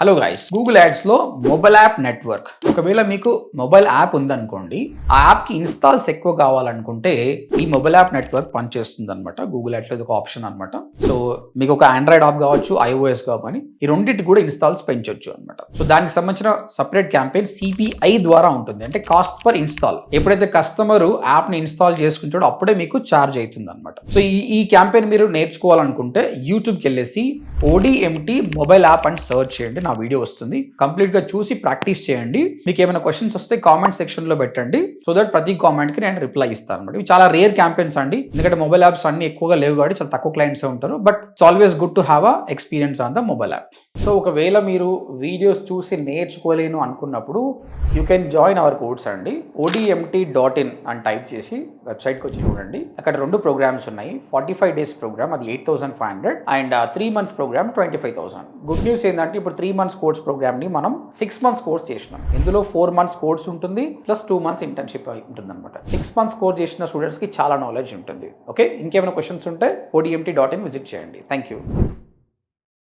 Hello guys, Google ads లో mobile app network. ఒకవేళ మీకు మొబైల్ యాప్ ఉందనుకోండి, ఆ యాప్ కి ఇన్స్టాల్స్ ఎక్కువ కావాలనుకుంటే ఈ మొబైల్ యాప్ నెట్వర్క్ పనిచేస్తుంది అనమాట. గూగుల్ యాడ్స్ లో ఇది ఒక ఆప్షన్ అనమాట. సో మీకు ఒక ఆండ్రాయిడ్ యాప్ కావచ్చు, iOS కావాలి, ఈ రెండింటికి కూడా ఇన్స్టాల్స్ పెంచొచ్చు అనమాట. సో దానికి సంబంధించిన సపరేట్ క్యాంపెయిన్ CPI ద్వారా ఉంటుంది, అంటే కాస్ట్ పర్ ఇన్స్టాల్. ఎప్పుడైతే కస్టమర్ యాప్ ని ఇన్స్టాల్ చేసుకుంటాడో అప్పుడే మీకు ఛార్జ్ అవుతుంది అనమాట. సో ఈ క్యాంపెయిన్ మీరు నేర్చుకోవాలనుకుంటే యూట్యూబ్కి వెళ్ళేసి ODMT మొబైల్ యాప్ అని సర్చ్ చేయండి, నా వీడియో వస్తుంది. కంప్లీట్ గా చూసి ప్రాక్టీస్ చేయండి. మీకు ఏమైనా క్వశ్చన్స్ వస్తే కామెంట్ సెక్షన్ లో పెట్టండి, సో దట్ ప్రతి కామెంట్ కి నేను రిప్లై ఇస్తాను అనమాట. ఇవి చాలా రేర్ క్యాంపెయిన్స్ అండి, ఎందుకంటే మొబైల్ యాప్స్ అన్ని ఎక్కువగా లేవు కాబట్టి చాలా తక్కువ క్లయింట్స్ ఉంటారు. But it's always good to have a experience on the mobile app. So ఒకవేళ మీరు వీడియోస్ చూసి నేర్చుకోలేను అనుకున్నప్పుడు you can join hour course అండి. ODMT.in అని టైప్ చేసి వెబ్సైట్కి వచ్చి చూడండి. అక్కడ 2 ప్రోగ్రామ్స్ ఉన్నాయి. 45 days ప్రోగ్రామ్, అది 8,500, and 3 months programme 25,000. Good news ఏంటంటే ఇప్పుడు 3 months కోర్స్ ప్రోగ్రామ్ ని మనం 6 months కోర్స్ చేసినాం. ఇందులో 4 months కోర్స్ ఉంటుంది, ప్లస్ 2 months ఇంటర్న్షిప్ ఉంటుంది అనమాట. 6 months కోర్స్ చేసిన స్టూడెంట్స్ కి చాలా నాలెడ్జ్ ఉంటుంది. ఓకే, ఇంకేమైనా క్వశ్చన్స్ ఉంటే ODMT.in విజిట్ చేయండి. Thank you.